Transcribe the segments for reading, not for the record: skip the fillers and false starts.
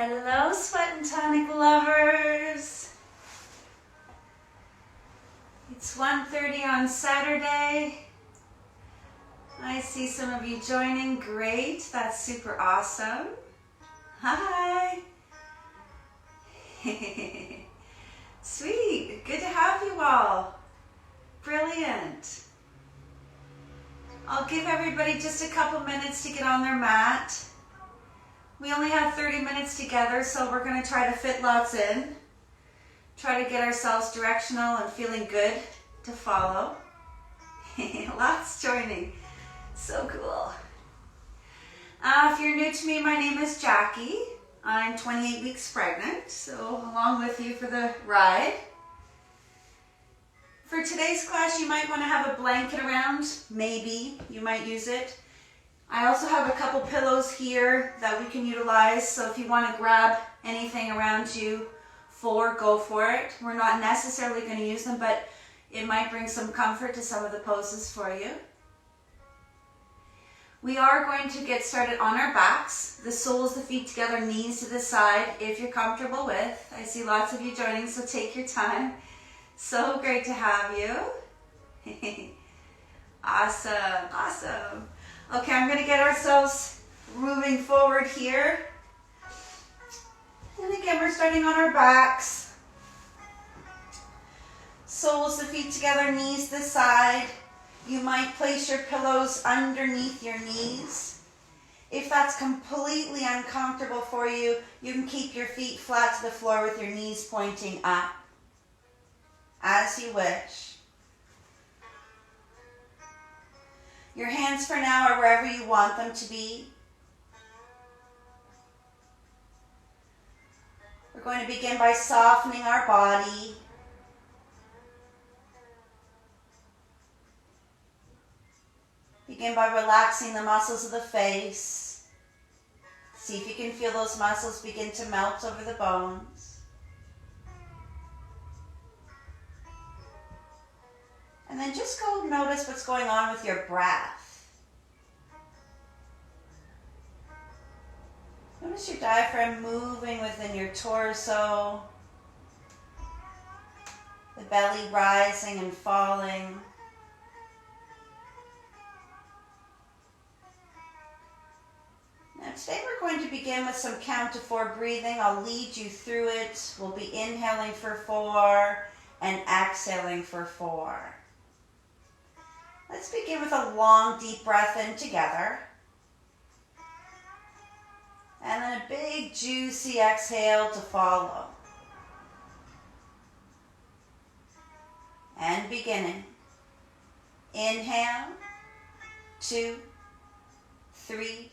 Hello, Sweat and Tonic lovers. It's 1:30 on Saturday. I see some of you joining. Great. That's super awesome. Hi. Sweet. Good to have you all. Brilliant. I'll give everybody just a couple minutes to get on their mat. We only have 30 minutes together, so we're going to try to fit lots in. Try to get ourselves directional and feeling good to follow. Lots joining. So cool. If you're new to me, my name is Jackie. I'm 28 weeks pregnant, so along with you for the ride. For today's class, you might want to have a blanket around. Maybe you might use it. I also have a couple pillows here that we can utilize, so if you want to grab anything around you, go for it. We're not necessarily going to use them, but it might bring some comfort to some of the poses for you. We are going to get started on our backs, the soles, the feet together, knees to the side, if you're comfortable with. I see lots of you joining, so take your time. So great to have you. Awesome, awesome. Okay, I'm going to get ourselves moving forward here. And again, we're starting on our backs. Soles, the feet together, knees to the side. You might place your pillows underneath your knees. If that's completely uncomfortable for you, you can keep your feet flat to the floor with your knees pointing up, as you wish. Your hands for now are wherever you want them to be. We're going to begin by softening our body. Begin by relaxing the muscles of the face. See if you can feel those muscles begin to melt over the bones. And then just go notice what's going on with your breath. Notice your diaphragm moving within your torso, the belly rising and falling. Now today we're going to begin with some count to 4 breathing. I'll lead you through it. We'll be inhaling for 4 and exhaling for 4. Let's begin with a long, deep breath in together. And then a big, juicy exhale to follow. And beginning. Inhale, 2, 3,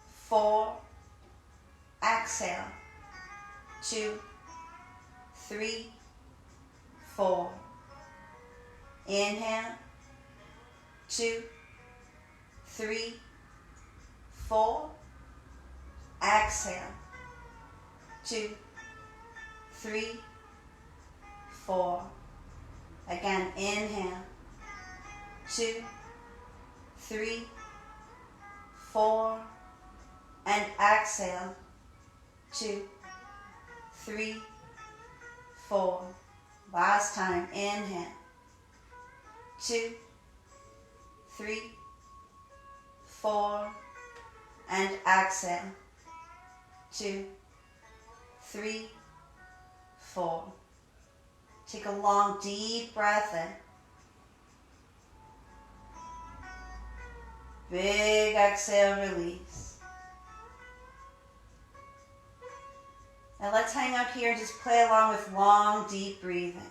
4. Exhale, 2, 3, 4. Inhale, 2, 3, 4. Exhale, 2, 3, 4. Again, inhale, 2, 3, 4. And exhale, 2, 3, 4. Last time, inhale, 2, 3, 4, and exhale, 2, 3, 4. Take a long, deep breath in. Big exhale, release. Now let's hang up here and just play along with long, deep breathing.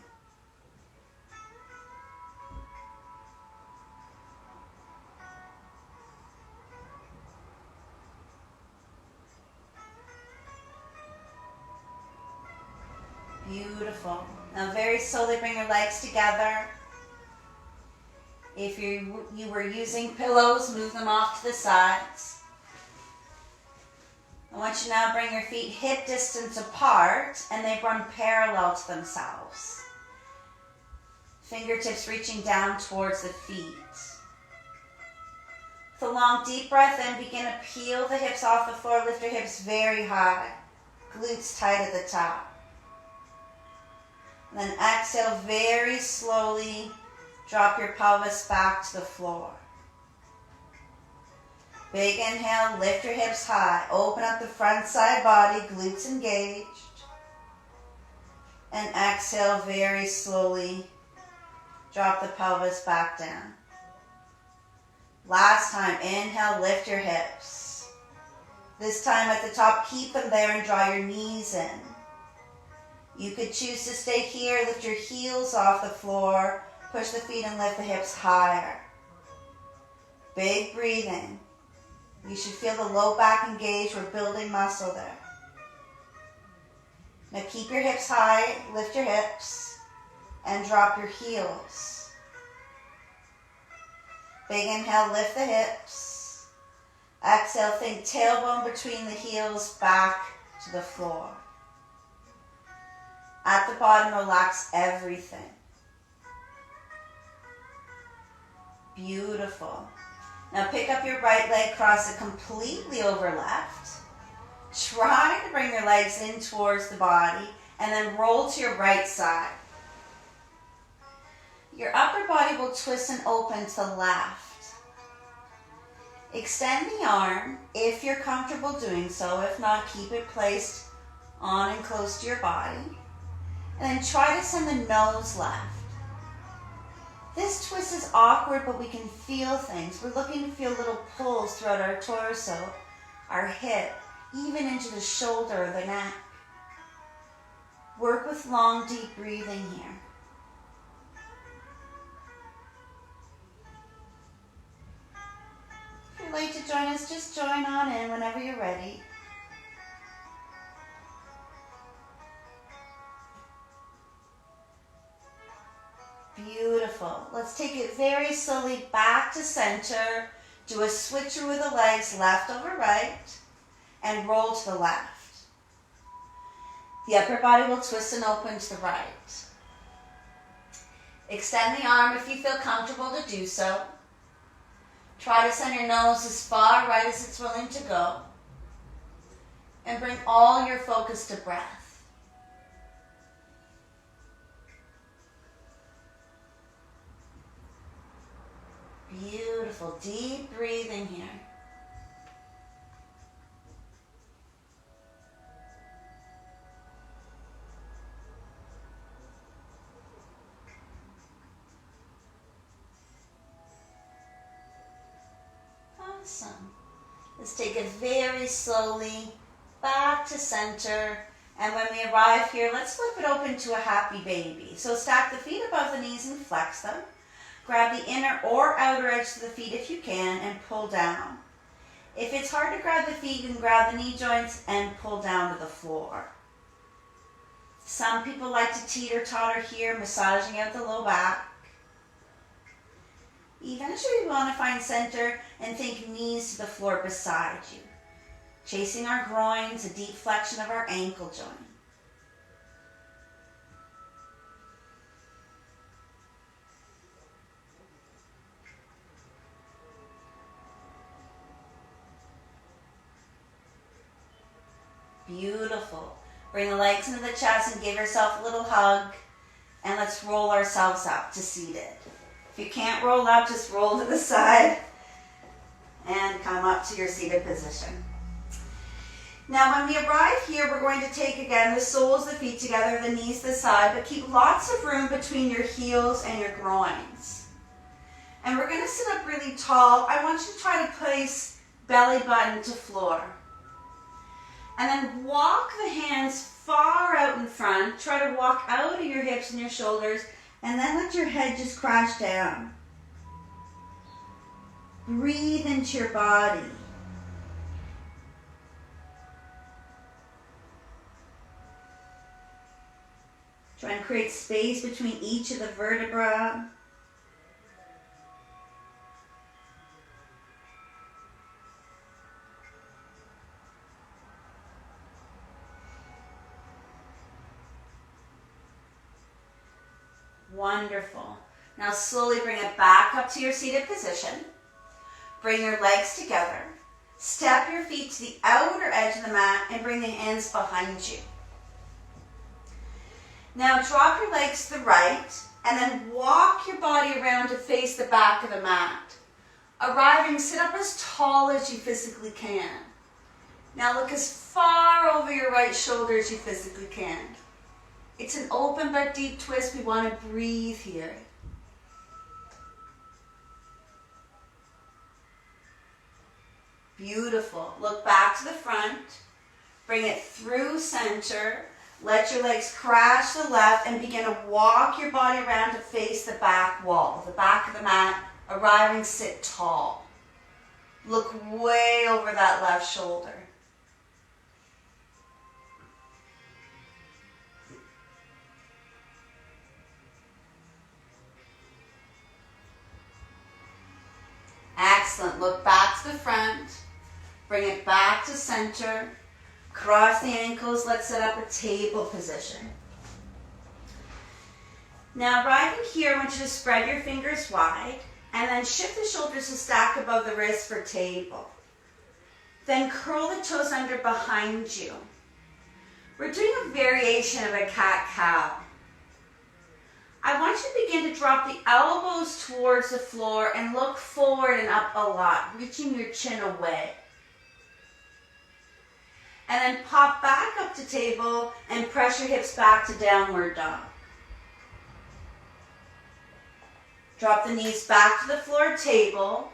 Beautiful. Now very slowly bring your legs together. If you were using pillows, move them off to the sides. I want you to now bring your feet hip distance apart and they run parallel to themselves. Fingertips reaching down towards the feet. With a long deep breath in, begin to peel the hips off the floor. Lift your hips very high. glutes tight at the top. And then exhale, very slowly drop your pelvis back to the floor. Big inhale, lift your hips high. Open up the front side body, glutes engaged. And exhale, very slowly drop the pelvis back down. Last time, inhale, lift your hips. This time at the top, keep them there and draw your knees in. You could choose to stay here, lift your heels off the floor, push the feet and lift the hips higher. Big breathing. You should feel the low back engaged. We're building muscle there. Now keep your hips high, lift your hips, and drop your heels. Big inhale, lift the hips. Exhale, think tailbone between the heels, back to the floor. At the bottom, relax everything. Beautiful. Now pick up your right leg, cross it completely over left. Try to bring your legs in towards the body and then roll to your right side. Your upper body will twist and open to the left. Extend the arm if you're comfortable doing so. If not, keep it placed on and close to your body. And then try to send the nose left. This twist is awkward, but we can feel things. We're looking to feel little pulls throughout our torso, our hip, even into the shoulder or the neck. Work with long, deep breathing here. If you'd like to join us, just join on in whenever you're ready. Beautiful. Let's take it very slowly back to center. Do a switcher with the legs, left over right, and roll to the left. The upper body will twist and open to the right. Extend the arm if you feel comfortable to do so. Try to send your nose as far right as it's willing to go. And bring all your focus to breath. Beautiful, deep breathing here. Awesome. Let's take it very slowly back to center. And when we arrive here, let's flip it open to a happy baby. So stack the feet above the knees and flex them. Grab the inner or outer edge of the feet if you can and pull down. If it's hard to grab the feet, you can grab the knee joints and pull down to the floor. Some people like to teeter-totter here, massaging out the low back. Eventually we want to find center and think knees to the floor beside you. Chasing our groins, a deep flexion of our ankle joint. Beautiful. Bring the legs into the chest and give yourself a little hug. And let's roll ourselves up to seated. If you can't roll up, just roll to the side and come up to your seated position. Now when we arrive here, we're going to take again the soles of the feet together, the knees to the side, but keep lots of room between your heels and your groins. And we're going to sit up really tall. I want you to try to place belly button to floor. And then walk the hands far out in front. Try to walk out of your hips and your shoulders. And then let your head just crash down. Breathe into your body. Try and create space between each of the vertebrae. Wonderful. Now slowly bring it back up to your seated position. Bring your legs together. Step your your feet to the outer edge of the mat and bring the hands behind you. Now drop your legs to the right and then walk your body around to face the back of the mat. Arriving, sit up as tall as you physically can. Now look as far over your right shoulder as you physically can. It's an open but deep twist. We want to breathe here. Beautiful. Look back to the front. Bring it through center. Let your legs crash to the left and begin to walk your body around to face the back wall, the back of the mat. Arriving, sit tall. Look way over that left shoulder. Excellent. Look back to the front. Bring it back to center. Cross the ankles. Let's set up a table position. Now, arriving here, I want you to spread your fingers wide and then shift the shoulders to stack above the wrists for table. Then curl the toes under behind you. We're doing a variation of a cat-cow. I want you to begin to drop the elbows towards the floor and look forward and up a lot, reaching your chin away. And then pop back up to table and press your hips back to downward dog. Drop the knees back to the floor, table.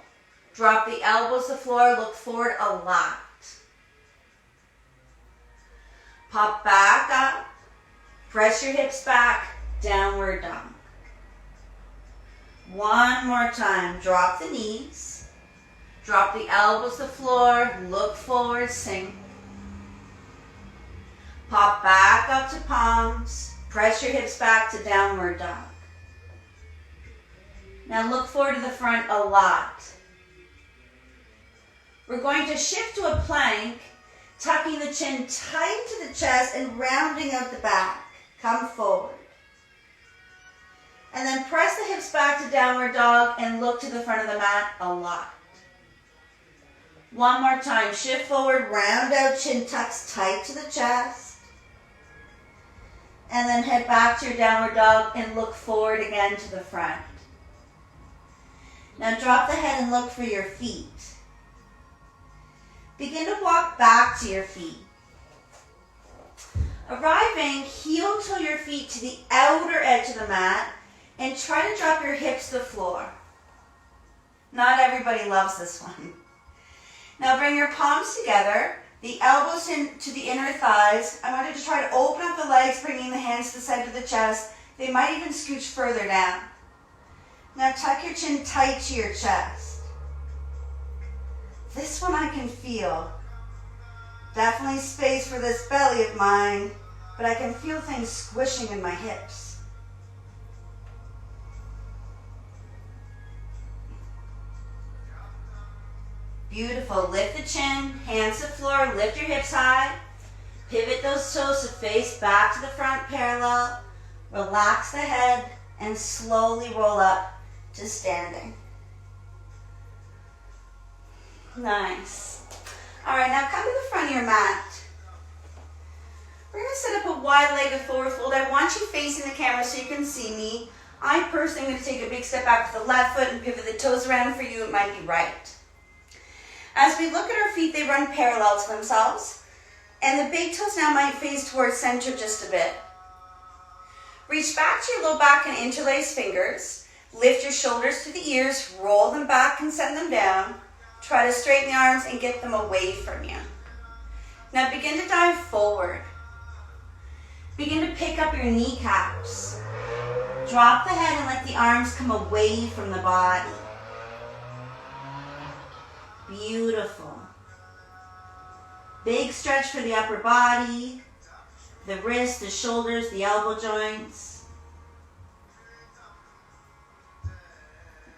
Drop the elbows to the floor, look forward a lot. Pop back up, press your hips back, downward dog. One more time, drop the knees. Drop the elbows to the floor, look forward, sink. Pop back up to palms, press your hips back to downward dog. Now look forward to the front a lot. We're going to shift to a plank, tucking the chin tight to the chest and rounding out the back. Come forward. And then press the hips back to downward dog and look to the front of the mat a lot. One more time. Shift forward, round out, chin tucks tight to the chest. And then head back to your downward dog and look forward again to the front. Now drop the head and look for your feet. Begin to walk back to your feet. Arriving, heel toe your feet to the outer edge of the mat and try to drop your hips to the floor. Not everybody loves this one. Now bring your palms together, the elbows to the inner thighs. I want you to try to open up the legs, bringing the hands to the center of the chest. They might even scooch further down. Now tuck your chin tight to your chest. This one I can feel. Definitely space for this belly of mine, but I can feel things squishing in my hips. Beautiful. Lift the chin, hands to the floor, lift your hips high. Pivot those toes to face back to the front parallel. Relax the head and slowly roll up to standing. Nice. All right, now come to the front of your mat. We're going to set up a wide-legged forward fold. I want you facing the camera so you can see me. I personally am going to take a big step back with the left foot and pivot the toes around. For you, it might be right. As we look at our feet, they run parallel to themselves. And the big toes now might face towards center just a bit. Reach back to your low back and interlace fingers. Lift your shoulders to the ears, roll them back and send them down. Try to straighten the arms and get them away from you. Now begin to dive forward. Begin to pick up your kneecaps. Drop the head and let the arms come away from the body. Beautiful. Big stretch for the upper body, the wrists, the shoulders, the elbow joints.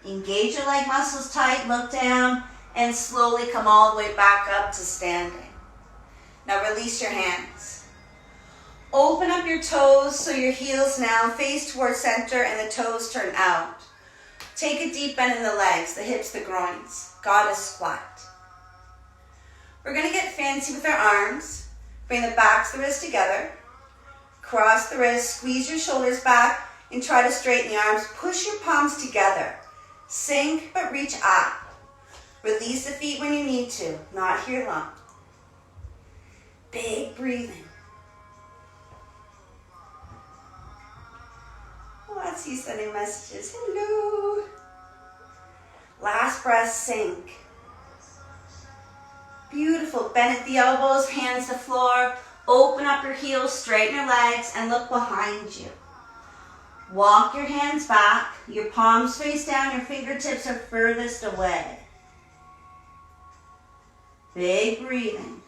Engage your leg muscles tight, look down, and slowly come all the way back up to standing. Now release your hands. Open up your toes so your heels now face towards center and the toes turn out. Take a deep bend in the legs, the hips, the groins. Goddess squat. We're going to get fancy with our arms. Bring the backs of the wrists together. Cross the wrists, squeeze your shoulders back, and try to straighten the arms. Push your palms together. Sink, but reach up. Release the feet when you need to, not here long. Big breathing. Oh, I see you sending messages. Hello. Last breath, sink. Beautiful. Bend at the elbows, hands to floor. Open up your heels, straighten your legs, and look behind you. Walk your hands back. Your palms face down. Your fingertips are furthest away. Big breathing.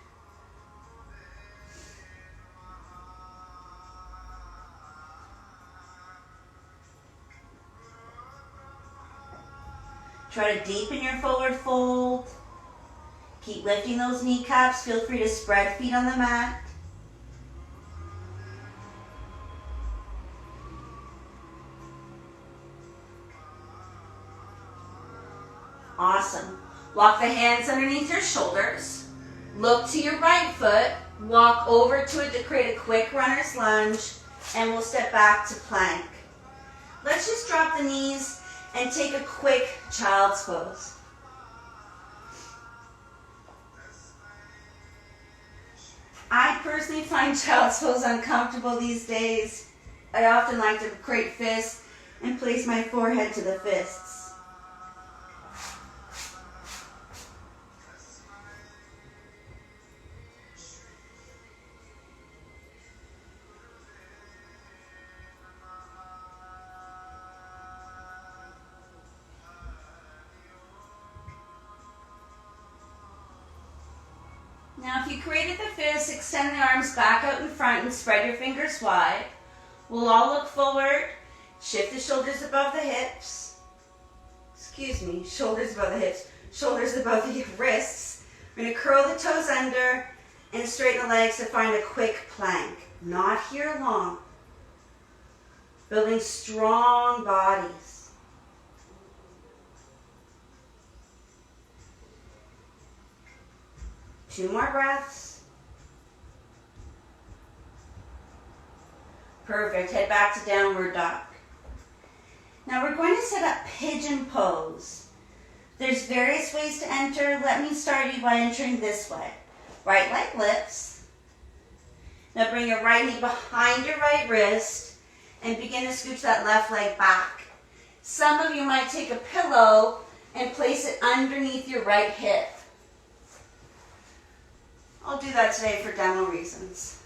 Try to deepen your forward fold. Keep lifting those kneecaps. Feel free to spread feet on the mat. Awesome. Walk the hands underneath your shoulders. Look to your right foot. Walk over to it to create a quick runner's lunge. And we'll step back to plank. Let's just drop the knees and take a quick child's pose. I personally find child's pose uncomfortable these days. I often like to create fists and place my forehead to the fists. Now if you created the fist, extend the arms back out in front and spread your fingers wide. We'll all look forward. Shift the shoulders above the hips. Excuse me, shoulders above the hips. Shoulders above the wrists. We're going to curl the toes under and straighten the legs to find a quick plank. Not here long. Building strong bodies. Two more breaths. Perfect. Head back to downward dog. Now we're going to set up pigeon pose. There's various ways to enter. Let me start you by entering this way. Right leg lifts. Now bring your right knee behind your right wrist and begin to scooch that left leg back. Some of you might take a pillow and place it underneath your right hip. I'll do that today for demo reasons.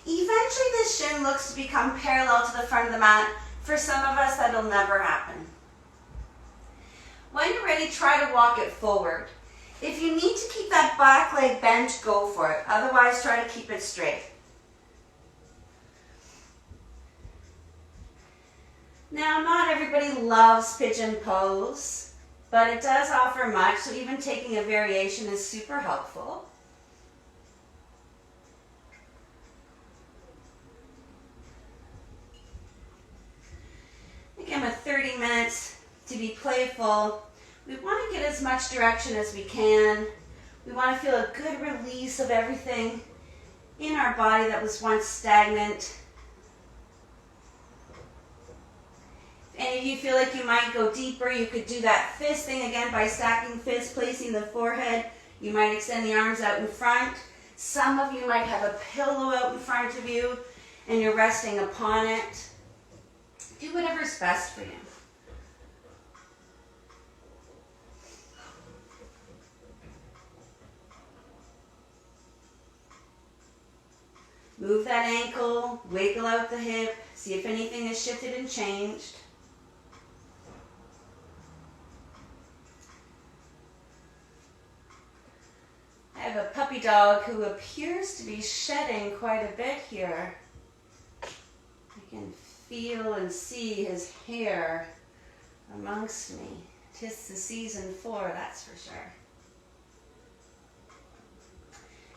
Eventually this shin looks to become parallel to the front of the mat. For some of us, that'll never happen. When you're ready, try to walk it forward. If you need to keep that back leg bent, go for it. Otherwise, try to keep it straight. Now, not everybody loves pigeon pose, but it does offer much, so even taking a variation is super helpful. Again, with 30 minutes to be playful, we want to get as much direction as we can. We want to feel a good release of everything in our body that was once stagnant. If any of you feel like you might go deeper, you could do that fist thing again by stacking fists, placing the forehead. You might extend the arms out in front. Some of you might have a pillow out in front of you and you're resting upon it. Do whatever's best for you. Move that ankle, wiggle out the hip, see if anything has shifted and changed. I have a puppy dog who appears to be shedding quite a bit here. I can feel and see his hair amongst me. 'Tis the season for, that's for sure.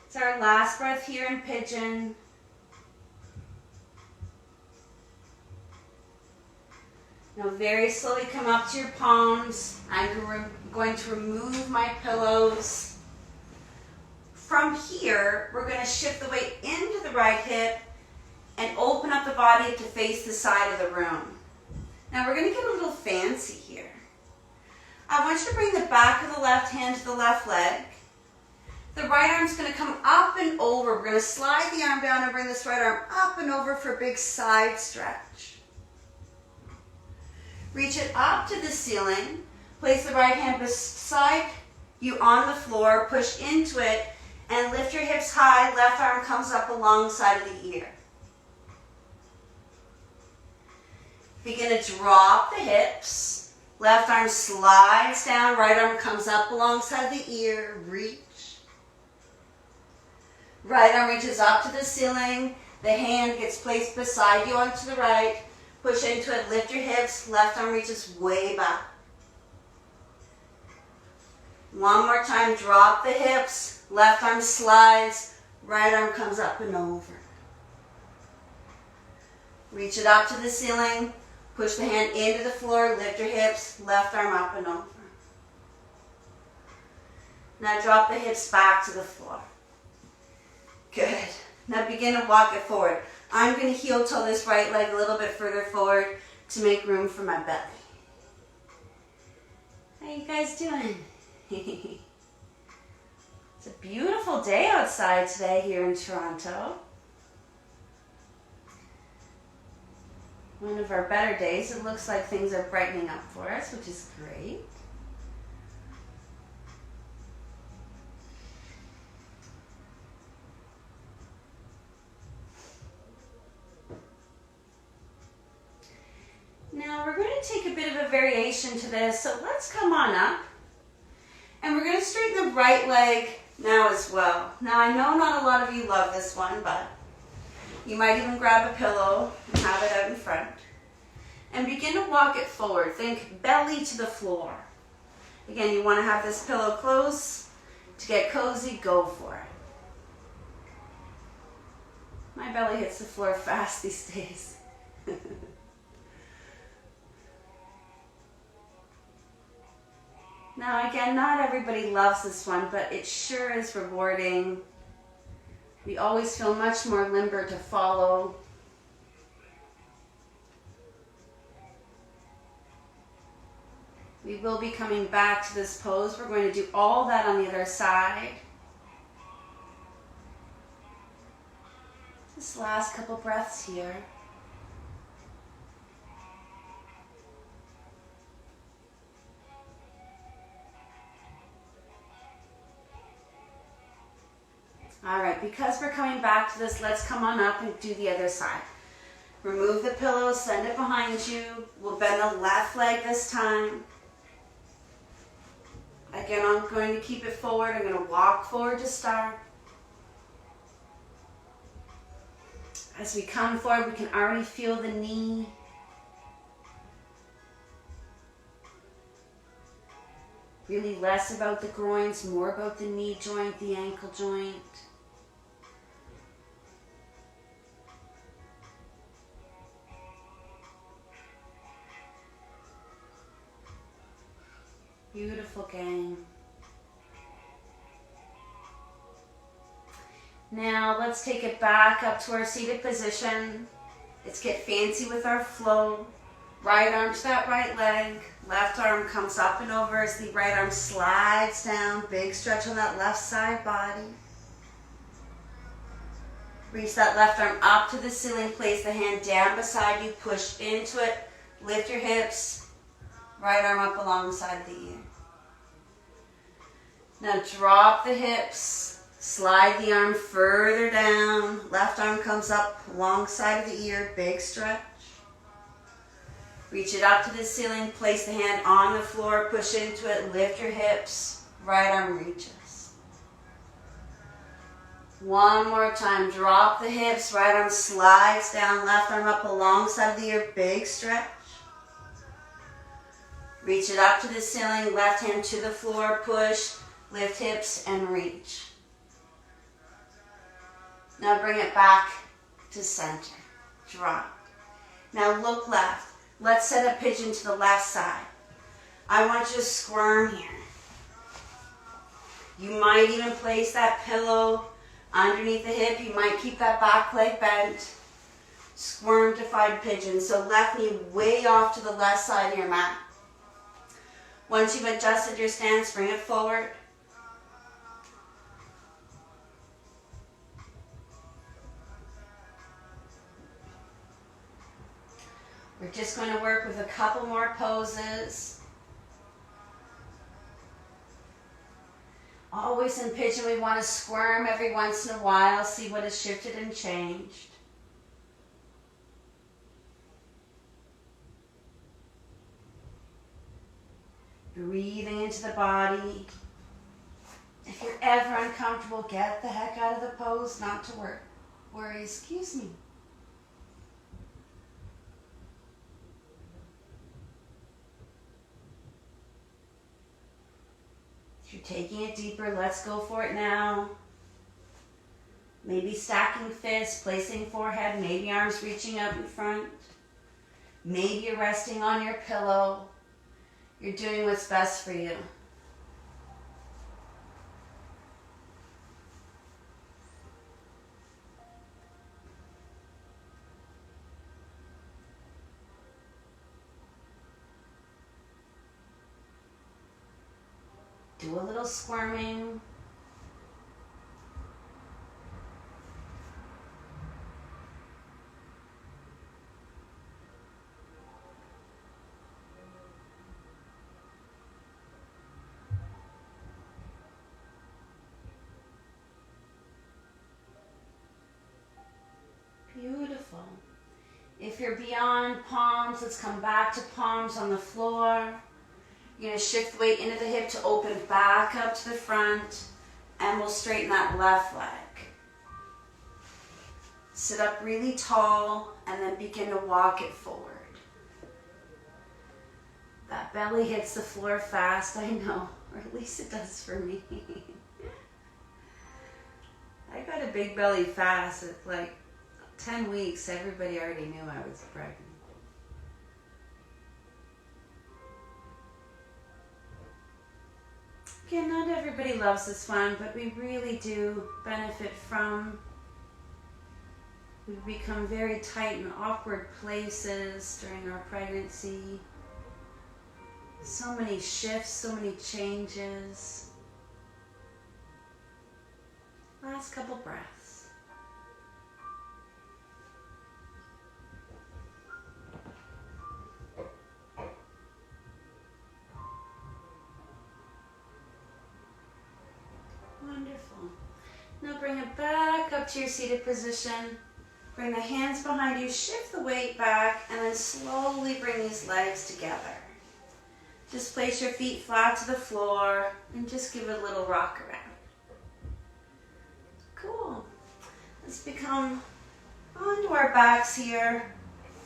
It's our last breath here in pigeon. Now very slowly come up to your palms. I'm going to remove my pillows. from here, we're going to shift the weight into the right hip and open up the body to face the side of the room. Now we're going to get a little fancy here. I want you to bring the back of the left hand to the left leg. The right arm's going to come up and over. We're going to slide the arm down and bring this right arm up and over for a big side stretch. Reach it up to the ceiling. Place the right hand beside you on the floor. Push into it and lift your hips high. Left arm comes up alongside of the ear. Begin to drop the hips. Left arm slides down. Right arm comes up alongside the ear. Reach. Right arm reaches up to the ceiling. The hand gets placed beside you onto the right. Push into it, lift your hips. Left arm reaches way back. One more time, drop the hips. Left arm slides. Right arm comes up and over. Reach it up to the ceiling. Push the hand into the floor, lift your hips. Left arm up and over. Now drop the hips back to the floor. Good. Now begin to walk it forward. I'm going to heel toe this right leg a little bit further forward to make room for my belly. How you guys doing? It's a beautiful day outside today here in Toronto. One of our better days. It looks like things are brightening up for us, which is great. Now we're going to take a bit of a variation to this, so let's come on up. And we're going to straighten the right leg now as well. Now I know not a lot of you love this one, but you might even grab a pillow and have it out in front. And begin to walk it forward. Think belly to the floor. Again, you want to have this pillow close. To get cozy, go for it. My belly hits the floor fast these days. Now again, not everybody loves this one, but it sure is rewarding. We always feel much more limber to follow. We will be coming back to this pose. We're going to do all that on the other side. This last couple breaths here. All right, because we're coming back to this, let's come on up and do the other side. Remove the pillow, send it behind you. We'll bend the left leg this time. Again, I'm going to keep it forward. I'm going to walk forward to start. As we come forward, we can already feel the knee. Really less about the groins, more about the knee joint, the ankle joint. Beautiful, gang. Now let's take it back up to our seated position. Let's get fancy with our flow. Right arm to that right leg. Left arm comes up and over as the right arm slides down. Big stretch on that left side body. Reach that left arm up to the ceiling. Place the hand down beside you. Push into it. Lift your hips. Right arm up alongside the ear. Now drop the hips. Slide the arm further down. Left arm comes up alongside of the ear. Big stretch. Reach it up to the ceiling. Place the hand on the floor. Push into it. Lift your hips. Right arm reaches. One more time. Drop the hips. Right arm slides down. Left arm up alongside of the ear. Big stretch. Reach it up to the ceiling. Left hand to the floor. Push. Lift hips and reach. Now bring it back to center. Drop. Now look left. Let's set a pigeon to the left side. I want you to squirm here. You might even place that pillow underneath the hip. You might keep that back leg bent. Squirm to find pigeon. So left knee way off to the left side of your mat. Once you've adjusted your stance, bring it forward. We're just going to work with a couple more poses. Always in pigeon, we want to squirm every once in a while, see what has shifted and changed. Breathing into the body. If you're ever uncomfortable, get the heck out of the pose, not to worry. Excuse me. If you're taking it deeper, let's go for it now. Maybe stacking fists, placing forehead, maybe arms reaching out in front. Maybe you're resting on your pillow. You're doing what's best for you. Do a little squirming. Beautiful. If you're beyond palms, let's come back to palms on the floor. You're going to shift the weight into the hip to open back up to the front, and we'll straighten that left leg. Sit up really tall and then begin to walk it forward. That belly hits the floor fast, I know, or at least it does for me. I got a big belly fast at like 10 weeks. Everybody already knew I was pregnant. Again, not everybody loves this one, but we really do benefit from. We become very tight in awkward places during our pregnancy. So many shifts, so many changes. Last couple breaths. Wonderful. Now bring it back up to your seated position. Bring the hands behind you, shift the weight back, and then slowly bring these legs together. Just place your feet flat to the floor and just give it a little rock around. Cool. Let's become onto our backs here.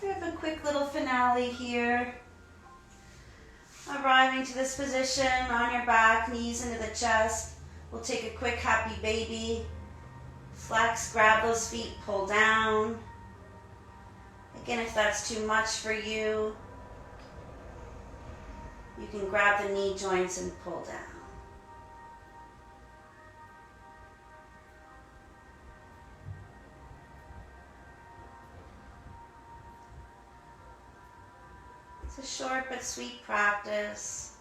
We have a quick little finale here. Arriving to this position on your back, knees into the chest. We'll take a quick happy baby. Flex, grab those feet, pull down. Again, if that's too much for you, you can grab the knee joints and pull down. It's a short but sweet practice.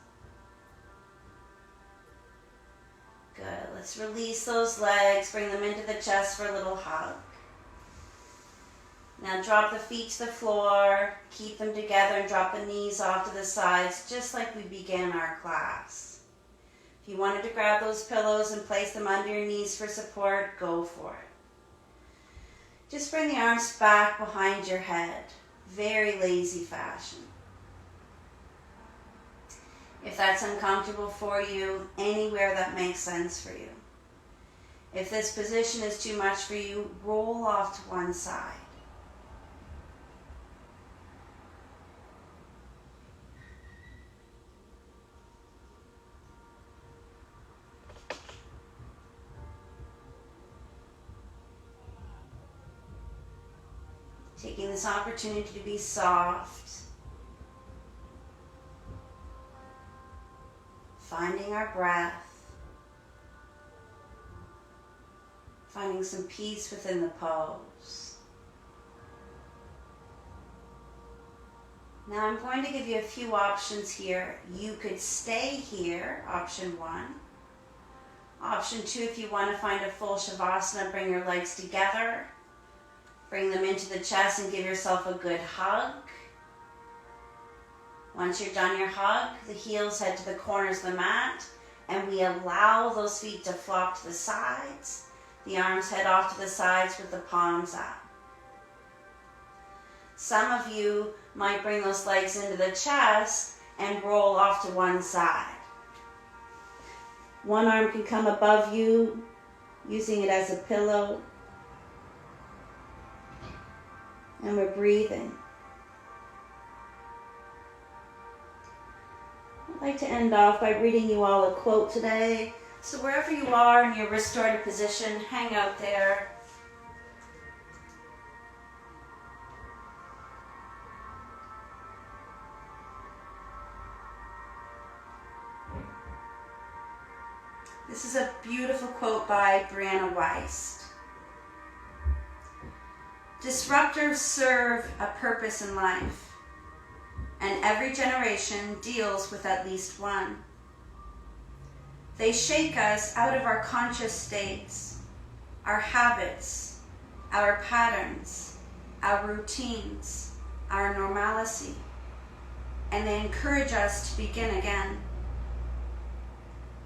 Good. Let's release those legs, bring them into the chest for a little hug. Now drop the feet to the floor, keep them together, and drop the knees off to the sides, just like we began our class. If you wanted to grab those pillows and place them under your knees for support, go for it. Just bring the arms back behind your head, very lazy fashion. If that's uncomfortable for you, anywhere that makes sense for you. If this position is too much for you, roll off to one side. Taking this opportunity to be soft. Finding our breath. finding some peace within the pose. Now I'm going to give you a few options here. You could stay here, option 1. Option 2, if you want to find a full Shavasana, bring your legs together. Bring them into the chest and give yourself a good hug. Once you're done your hug, the heels head to the corners of the mat, and we allow those feet to flop to the sides. The arms head off to the sides with the palms up. Some of you might bring those legs into the chest and roll off to one side. One arm can come above you, using it as a pillow. And we're breathing. I'd like to end off by reading you all a quote today. So wherever you are in your restorative position, hang out there. This is a beautiful quote by Brianna Weiss. Disruptors serve a purpose in life, and every generation deals with at least one. They shake us out of our conscious states, our habits, our patterns, our routines, our normalcy, and they encourage us to begin again.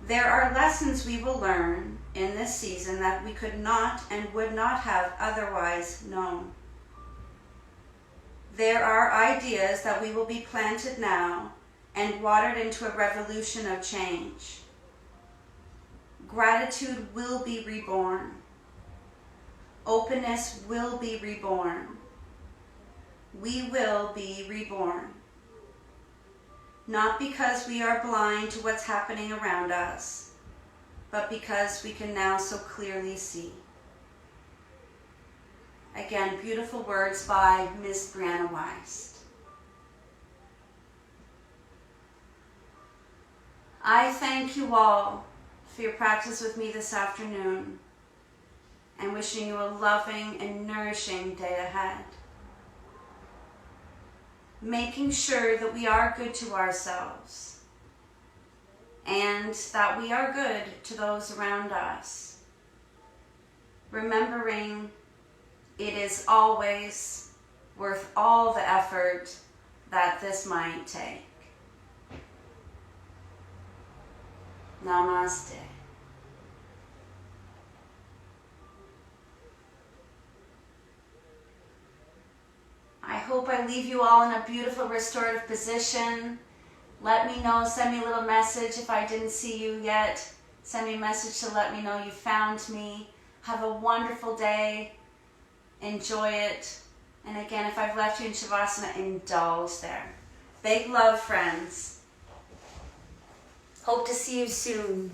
There are lessons we will learn in this season that we could not and would not have otherwise known. There are ideas that we will be planted now and watered into a revolution of change. Gratitude will be reborn. Openness will be reborn. We will be reborn. Not because we are blind to what's happening around us, but because we can now so clearly see. Again, beautiful words by Ms. Brianna Weiss. I thank you all for your practice with me this afternoon, and wishing you a loving and nourishing day ahead. Making sure that we are good to ourselves and that we are good to those around us. Remembering it is always worth all the effort that this might take. Namaste. I hope I leave you all in a beautiful restorative position. Let me know, send me a little message if I didn't see you yet. Send me a message to let me know you found me. Have a wonderful day. Enjoy it. And again, if I've left you in Shavasana, indulge there. Big love, friends. Hope to see you soon.